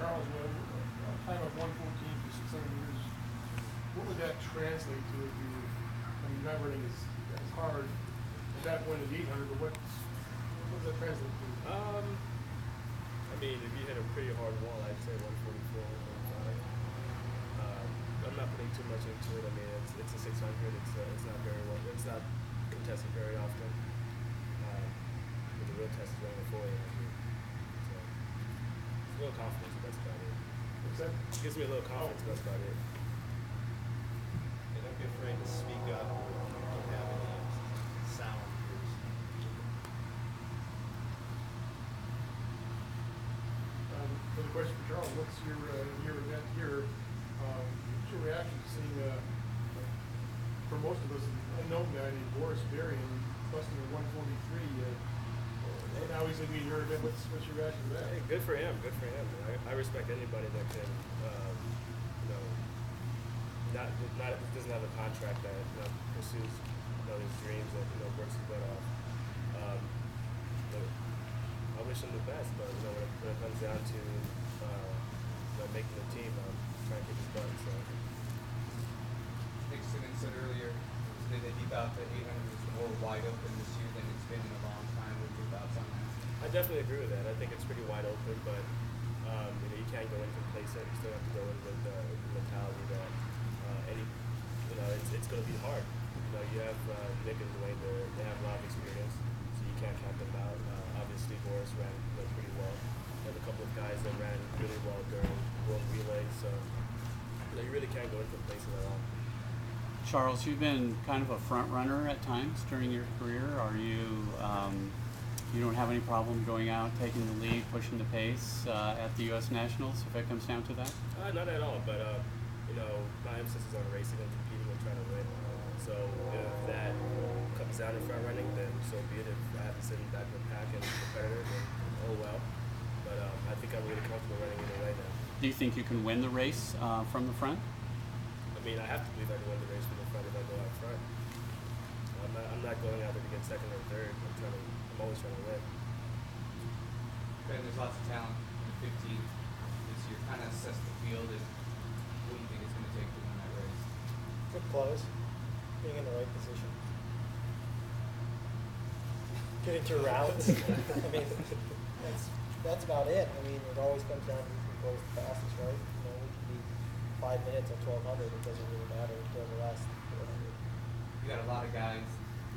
Charles, a time of 114 for 600 meters, what would that translate to if you, I mean, not running as hard at that point at 800, but what does that translate to? I mean, if you hit a pretty hard wall, I'd say 144, 145. I'm not putting too much into it. I mean, it's a 600. It's not very well. It's not contested very often. But the real test is running a 400. So it's a little confidence. But that's about it. What's that? It gives me a little confidence. But that's about it. And don't be afraid to speak up if you don't have any sound. Another question for Charles. What's your event here? What's your reaction to seeing, for most of us, an unknown guy named Boris Berry busting a 143? And now he's going to be in your event. What's your reaction to that? Hey, good for him. Good for him. I respect anybody that can, doesn't have a contract that pursues his dreams and works his butt off. But I wish him the best. But when it comes down to making the team, I'm trying to kick his butt. So. Nick Simmons said earlier that he thought that 800 was more wide open this year than it's been in a long time. What are your thoughts on that? I definitely agree with that. I think it's pretty wide open, but you can't go in complacent. You still have to go in with the mentality that it's going to be hard. You have Nick and Dwayne there; they have a lot of experience, so you can't count them out. Obviously, Boris ran pretty well. And a couple of guys that ran really well during World Relay, so you really can't go in complacent at all. Charles, you've been kind of a front runner at times during your career. Are you? You don't have any problem going out, taking the lead, pushing the pace at the U.S. Nationals if it comes down to that? Not at all, but my emphasis is on racing and competing and trying to win. So if that comes down in front running, then so be it. If I have to sit in the back of the pack and be competitive, then oh well. But I think I'm really comfortable running either way now. Do you think you can win the race from the front? I mean, I have to believe I can win the race from the front if I go out front. I'm not going out there to get second or third. I'm always trying to win. Ben, there's lots of talent in the 15 this year. Kind of assess the field and what do you think it's going to take to win that race? Good close, being in the right position, getting through rounds. I mean, that's about it. I mean, it always comes down to who goes the fastest, right? We can be 5 minutes at 1200. It doesn't really matter until the last 400. You got a lot of guys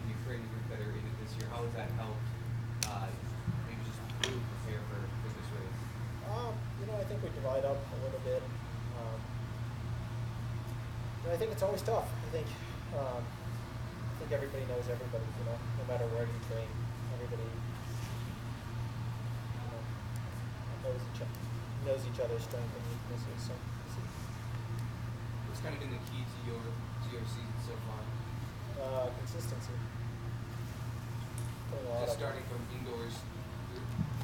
in your training group that are in it this year. How has that helped maybe just really prepare for this race? I think we divide up a little bit. I think it's always tough. I think everybody knows everybody. No matter where you train, everybody knows each other's strengths and weaknesses. So, what's kind of been the key to your season so far? Consistency. Just starting from indoors.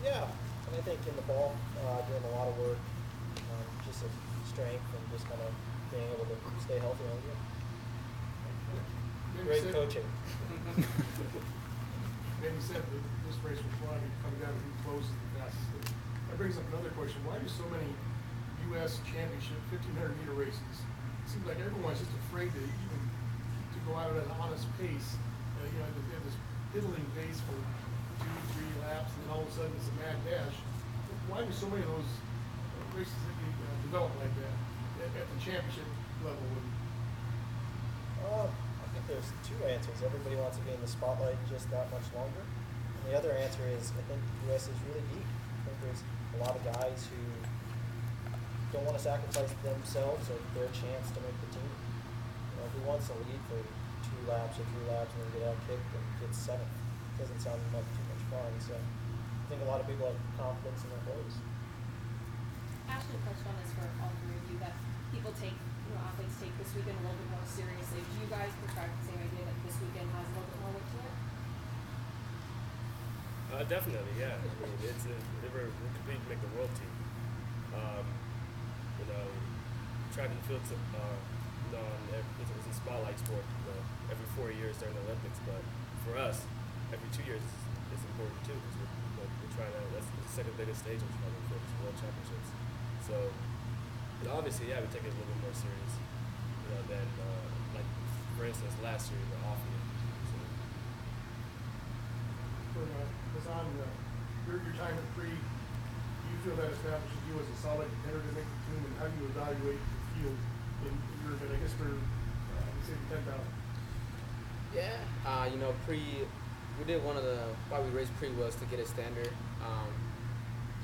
Yeah, and I think in the ball, doing a lot of work, just of strength and just kind of being able to stay healthy all year. Great coaching. Maybe said that this race will probably come down to who closes the fastest. That brings up another question. Why do so many U.S. championship 1,500 meter races? It seems like everyone's just afraid to even to go out at an honest pace. They have this piddling pace for 2-3 laps, and then all of a sudden it's a mad dash. Why do so many of those races develop like that at the championship level? I think there's two answers. Everybody wants to be in the spotlight just that much longer. And the other answer is I think the U.S. is really deep. I think there's a lot of guys who don't want to sacrifice themselves or their chance to make the team. Who wants to lead for 2 laps or 3 laps and then get out kicked and get 7th? It doesn't sound like too much fun. So I think a lot of people have confidence in their plays. Ashley touched on this for all three of you, that people take, athletes take this weekend a little bit more seriously. Do you guys prescribe the same idea that this weekend has a little bit more weight to it? Definitely, yeah. I mean, we're competing to make the world team. Track and field, it's a spotlight sport. Every 4 years during the Olympics, but for us, every 2 years is important too because we're trying to. That's the second biggest stage of track and field, is World Championships. So obviously, yeah, we take it a little bit more serious, than like for instance last year the off year. So, For Hassan, your time at Pre, do you feel that establishes you as a solid contender to make the team, and how do you evaluate the field in your event? I guess for say the 10,000. Yeah, we did one of the why we raced Pre was to get a standard,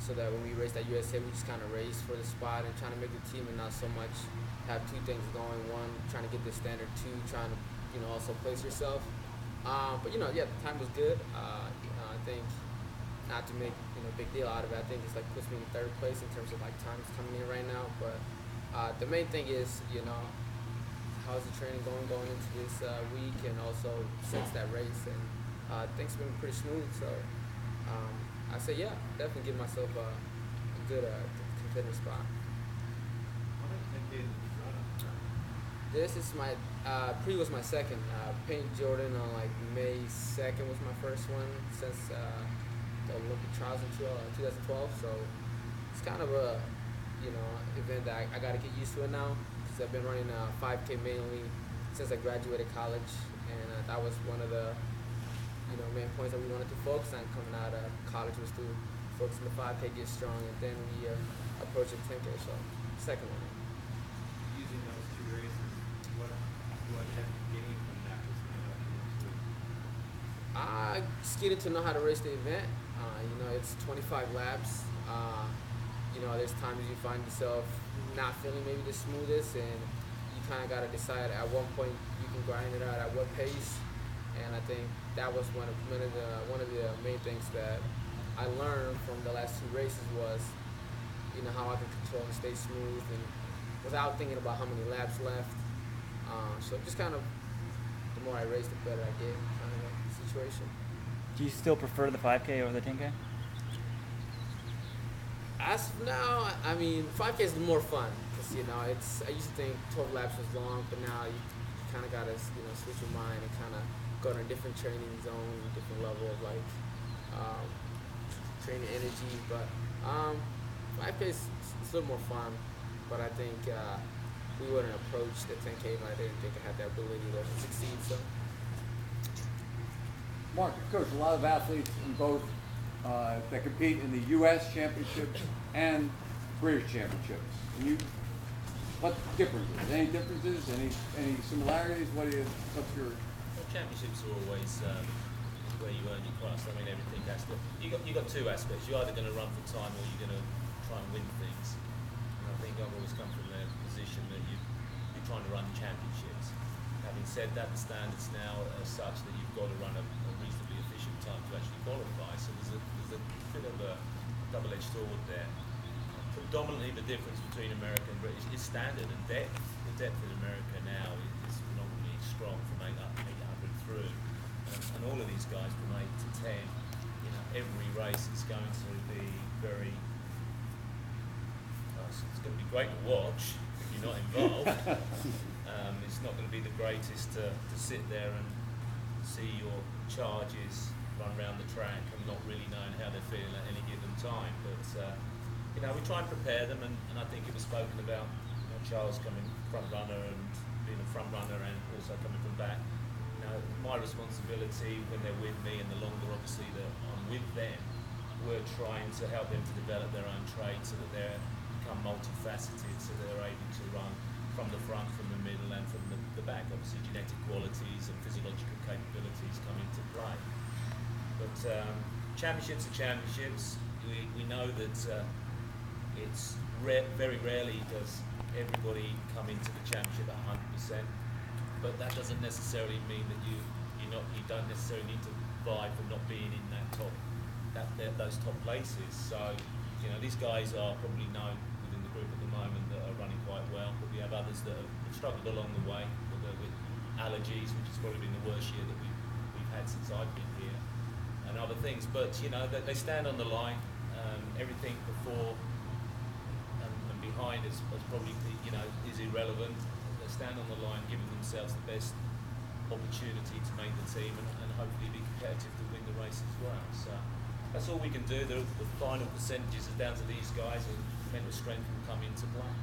so that when we raced at USA, we just kind of raced for the spot and trying to make the team and not so much have two things going. One, trying to get the standard. Two, trying to also place yourself. But yeah, the time was good. I think not to make a big deal out of it. I think it's like puts me in third place in terms of like times coming in right now. But the main thing is how's the training going into this week, and also since that race, and things have been pretty smooth. So I say yeah, definitely give myself a good contender spot. This is my Pre was my second. Paint Jordan on like May 2nd was my first one since the Olympic trials in 2012. So it's kind of a event that I got to get used to it now, because I've been running 5K mainly since I graduated college, and that was one of the main points that we wanted to focus on coming out of college, was to focus on the 5K, get strong, and then we approach the 10K. So second one. Using those two races, what have you gained from that? I just getting to know how to race the event. It's 25 laps. There's times you find yourself not feeling maybe the smoothest, and you kind of got to decide at one point you can grind it out at what pace. And I think that was one of the main things that I learned from the last two races was, how I can control and stay smooth, and without thinking about how many laps left. So just kind of, the more I race, the better I get, kind of a situation. Do you still prefer the 5K over the 10K? As of now, 5K is more fun, because I used to think 12 laps was long, but now you kind of gotta switch your mind and kind of go to a different training zone, different level of like training energy. But 5K is a little more fun, but I think we wouldn't approach the 10K if I didn't think I had the ability to succeed. So, Mark, Coach, a lot of athletes in both that compete in the U.S. championships and British championships. What differences? Any differences? Any similarities? What's your? Well, championships are always where you earn your crust. Everything has to. You got two aspects. You're either going to run for time or you're going to try and win things. And I think I've always come from the position that you're trying to run championships. Having said that, the standards now are such that you've got to run a reasonably efficient time to actually qualify. So there's a bit of a double-edged sword there. Predominantly, the difference between America and British is standard and depth. The depth in America now is phenomenally strong from 800 through, and all of these guys from 8 to 10. Every race is going to be very. It's going to be great to watch if you're not involved. It's not going to be the greatest to sit there and see your charges run around the track and not really knowing how they're feeling at any given time. But we try and prepare them, and I think it was spoken about Charles coming front runner and being a front runner, and also coming from back. My responsibility when they're with me, and the longer obviously that I'm with them, we're trying to help them to develop their own trade so that they become multifaceted, so they're able to run from the front, from the middle, and from the back. Obviously genetic qualities and physiological capabilities come into play. But championships are championships. We know that it's very rarely does everybody come into the championship at 100%. But that doesn't necessarily mean that you don't necessarily need to vie for not being in those top places. So these guys are probably known within the group at the moment that are running quite well, but we have others that have struggled along the way with allergies, which has probably been the worst year that we've had since I've been here, and other things. But they stand on the line. Everything before and behind is probably is irrelevant. They stand on the line, giving themselves the best opportunity to make the team and hopefully be competitive to win the race as well. So that's all we can do. The final percentages are down to these guys, and mental strength will come into play.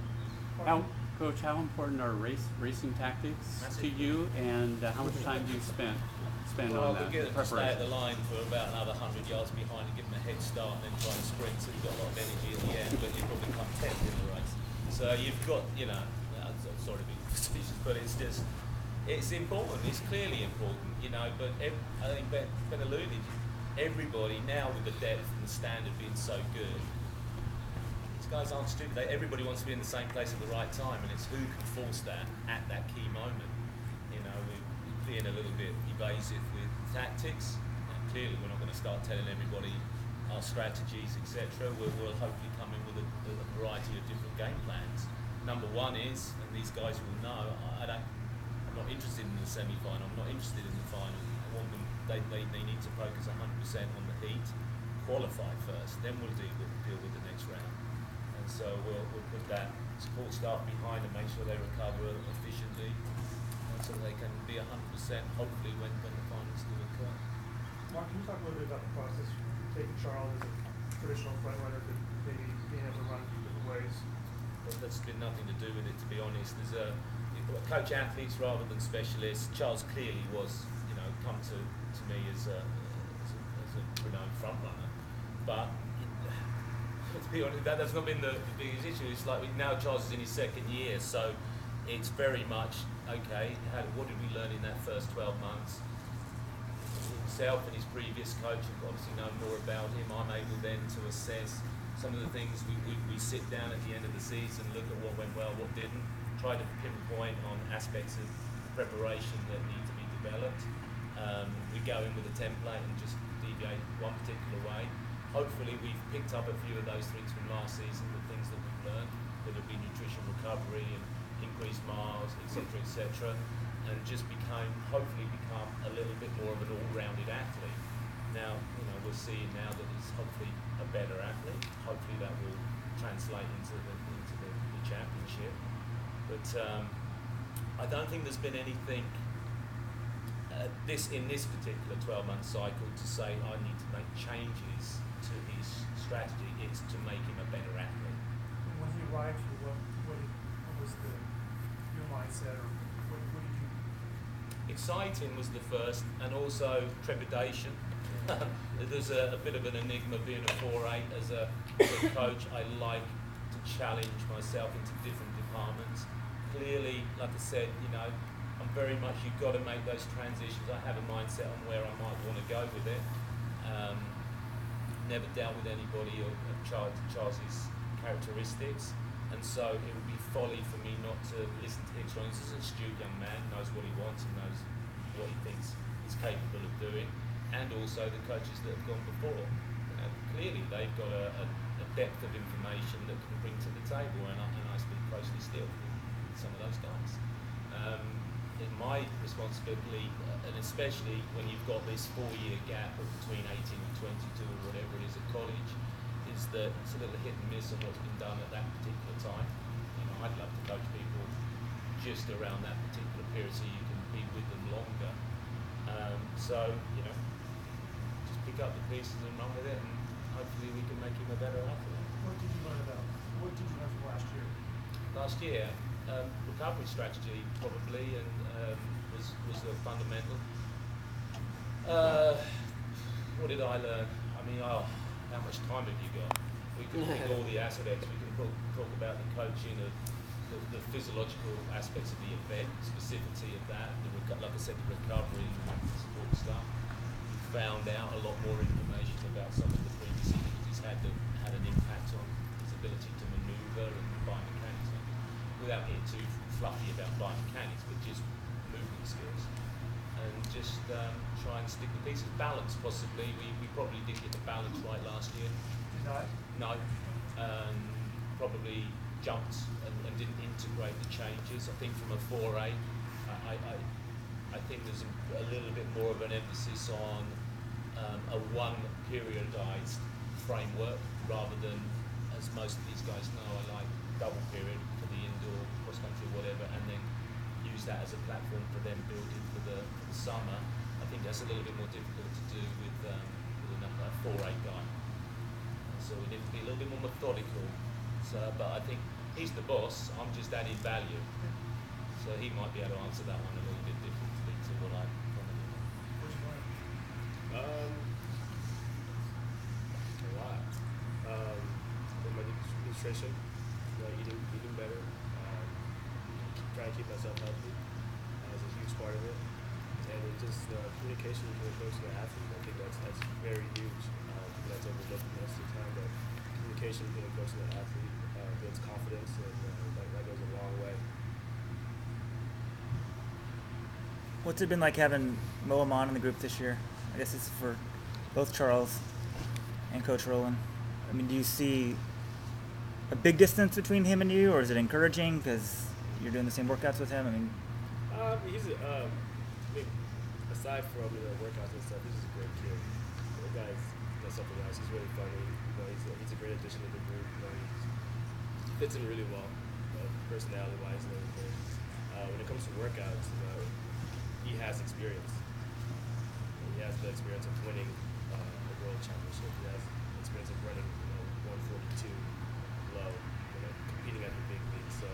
Coach, how important are racing tactics to Massive. you, and how much time do you spend Well, on I that could get them to stay at preparation? the line for about another 100 yards behind and give them a head start and then try and sprint, so you've got a lot of energy at the end, but you probably come 10th in the race. So you've got, I'm sorry to be facetious, but it's important, it's clearly important, but I think Ben alluded, everybody now with the depth and the standard being so good, these guys aren't stupid. Everybody wants to be in the same place at the right time, and it's who can force that at that key moment. We're being a little bit evasive with tactics. And clearly, we're not going to start telling everybody our strategies, etc. We'll hopefully come in with a variety of different game plans. Number one is, and these guys will know, I'm not interested in the semi-final. I'm not interested in the final. I want them. They need to focus 100% on the heat, qualify first, then we'll deal with the next round. And so we'll put that support staff behind and make sure they recover efficiently, and so they can be 100% hopefully when the finals do occur. Mark, can you talk a little bit about the process, taking Charles as a traditional front runner to maybe being able to run different ways? But that's been nothing to do with it, to be honest. You've got coach athletes rather than specialists. Charles clearly was, come to me as a renowned front runner, but to be honest, that's not been the biggest issue. It's like now Charles is in his second year, so it's very much okay. What did we learn in that first 12 months? Himself and his previous coach have obviously known more about him. I'm able then to assess some of the things. We sit down at the end of the season, look at what went well, what didn't, try to pinpoint on aspects of preparation that need to be developed. We go in with a template and just deviate one particular way. Hopefully we've picked up a few of those things from last season, the things that we've learned, whether it be nutrition recovery and increased miles, etc., and just hopefully become a little bit more of an all-rounded athlete. Now, we're seeing now that he's hopefully a better athlete. Hopefully that will translate into the championship. But I don't think there's been anything in this particular 12-month cycle to say I need to make changes to his strategy. It's to make him a better athlete. When he arrived here, what was your mindset, or what did you? Exciting was the first, and also trepidation. There's a bit of an enigma being a 4'8". As a coach, I like to challenge myself into different departments. Clearly, like I said, I'm very much, you've got to make those transitions. I have a mindset on where I might want to go with it. Never dealt with anybody of Charles's characteristics, and so it would be folly for me not to listen to him. He's an astute young man, knows what he wants and knows what he thinks he's capable of doing, and also the coaches that have gone before. Clearly they've got a depth of information that can bring to the table, and I speak closely still with some of those guys. In my responsibility, and especially when you've got this 4-year gap between 18 and 22 or whatever it is at college, is that it's a little hit and miss on what's been done at that particular time. I'd love to coach people just around that particular period so you can be with them longer. So, just pick up the pieces and run with it, and hopefully we can make him a better athlete. What did you learn from last year? Last year, recovery strategy probably, and was the fundamental. What did I learn? How much time have you got? We can pick all the aspects. We can talk about the coaching of the physiological aspects of the event, specificity of that. Like I said, the recovery and support stuff. We found out a lot more information about some of the previous injuries that had an impact on his ability to manoeuvre and biomechanics. Without getting too fluffy about biomechanics, but just movement skills. And just try and stick the pieces. Balance, possibly. We probably didn't get the balance right last year. Did not? No. Probably jumped and didn't integrate the changes. I think from a 4'8", I think there's a little bit more of an emphasis on a one periodized framework rather than, as most of these guys know, I like double period for the indoor, cross country, whatever, and then use that as a platform for them building for the summer. I think that's a little bit more difficult to do with a 4'8" guy. So we need to be a little bit more methodical. So, but I think he's the boss. I'm just adding value. So he might be able to answer that one a little bit differently to what I commented on. Where's your plan? A lot. With my nutrition, eating better, trying to keep myself healthy is a huge part of it. And then just communication between the coach and the athlete. I think that's very huge. That's overlooked most of the time. But communication between the coach and the athlete builds confidence, and that goes a long way. What's it been like having Mo Amon in the group this year? I guess it's for both Charles and Coach Rowland. I mean, do you see a big distance between him and you, or is it encouraging because you're doing the same workouts with him? I mean, He's aside from workouts and stuff, he's just a great kid. The guy's something else. He's really funny. He's a great addition to the group. He fits in really well, personality-wise and everything. When it comes to workouts, he has experience. He has the experience of winning a world championship. He has experience of running 142 low, competing at the big league. So,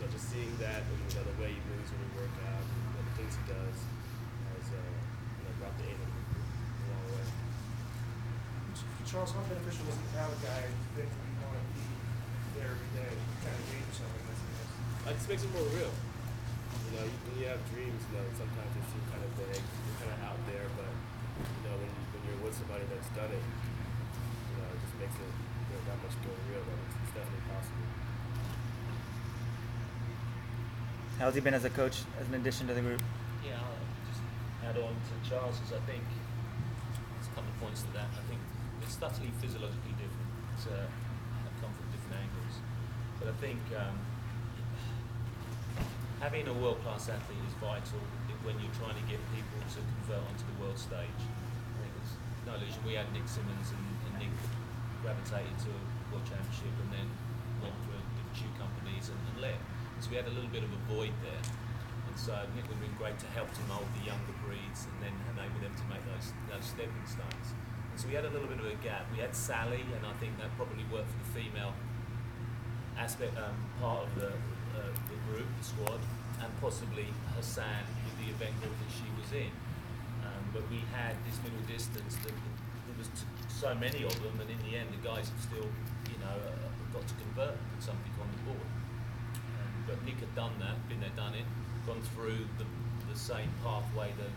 just seeing that and the way he moves when he works out, and the things he does, has brought the aim a long way. Charles, how beneficial is it to have a guy that you want to be there every day, kind of gauge yourself in this? It just makes it more real. When you have dreams, sometimes they seem kind of vague, you're kind of out there, but when you're with somebody that's done it, it just makes it that much more real. That it's definitely possible. how's he been as a coach, as an addition to the group? Yeah, I'll just add on to Charles's. I think there's a couple of points to that. I think it's subtly physiologically different. It's come from different angles, but I think having a world-class athlete is vital when you're trying to get people to convert onto the world stage. I think it's no illusion. We had Nick Simmons, and Nick gravitated to a world championship and then went for different shoe companies and left. So we had a little bit of a void there. And so Nick would have been great to help to mould the younger breeds and then enable them to make those stepping stones. And so we had a little bit of a gap. We had Sally, and I think that probably worked for the female aspect, part of the group, the squad, and possibly Hassan with the event group that she was in. But we had this middle distance that there was so many of them, and in the end the guys have still, got to convert and put something on the board. But Nick had done that, been there, done it, gone through the same pathway that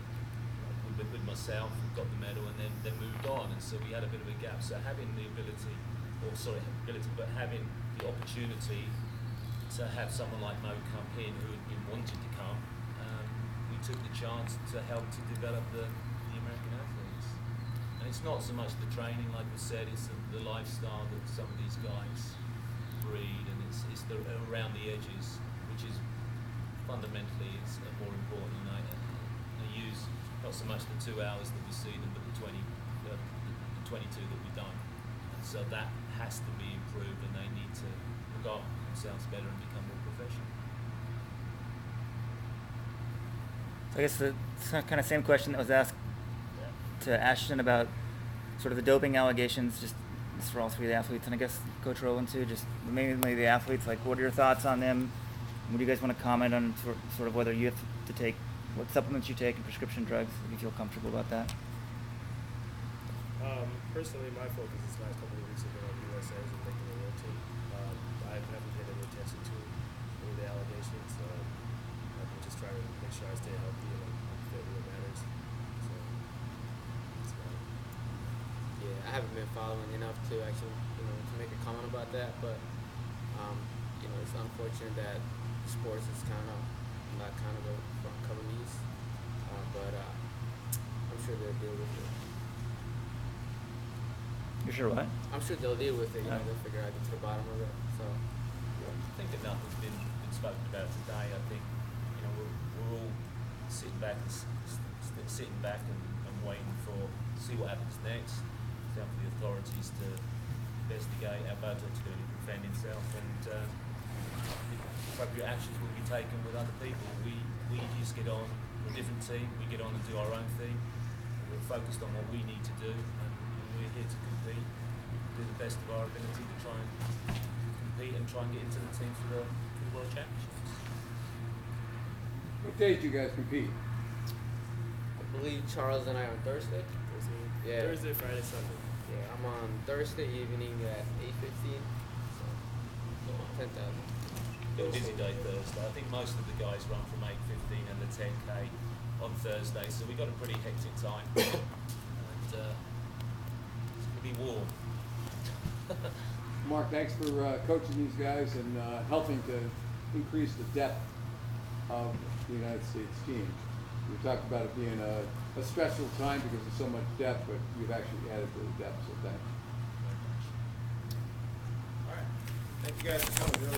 with myself, got the medal, and then moved on. And so we had a bit of a gap. So having the ability, but having the opportunity to have someone like Mo come in who had been wanting to come, we took the chance to help to develop the American athletes. And it's not so much the training, like we said, it's the lifestyle that some of these guys breed, and it's the around the edges, which is fundamentally it's more important. And I use not so much the 2 hours that we see them, but the 22 that we've done. And so that has to be improved, and they need to look after themselves better and become more professional. So I guess the kind of same question that was asked to Ashton about sort of the doping allegations, just for all three of the athletes, and I guess Coach Rowland too, just mainly the athletes, like what are your thoughts on them? What do you guys want to comment on sort of whether you have to take, what supplements you take and prescription drugs, if you feel comfortable about that? Personally, my focus this last couple of weeks have been on USA and making the world team. I haven't paid any attention to any of the allegations. I'm just trying to make sure I stay healthy and I'm fit when it matters. So, that's about it. Yeah, I haven't been following enough to actually, to make a comment about that. But it's unfortunate that sports is not kind of a front cover news. But I'm sure they'll deal with it. You're sure what? I'm sure they'll deal with it. They'll figure out get to the bottom of it. So. I think enough has been spoken about today. I think we're all sitting back and waiting for see what happens next. It's down for the authorities to investigate. Alberto to defend himself, and appropriate actions will be taken with other people. We just get on. We're a different team. We get on and do our own thing. We're focused on what we need to do, and we're here to compete. Do the best of our ability to try and compete try and get into the team for the World Championships. What days do you guys compete? I believe Charles and I on Thursday. Yeah. Thursday, Friday, Sunday. Yeah, I'm on Thursday evening at 8:15. So 10,000. Got a busy day Thursday. I think most of the guys run from 8:15 and the 10K on Thursday, so we've got a pretty hectic time. And it's going to be warm. Mark, thanks for coaching these guys and helping to increase the depth of the United States team. We talked about it being a stressful time because of so much depth, but you've actually added to the depth, so thanks. All right. Thank you guys for coming.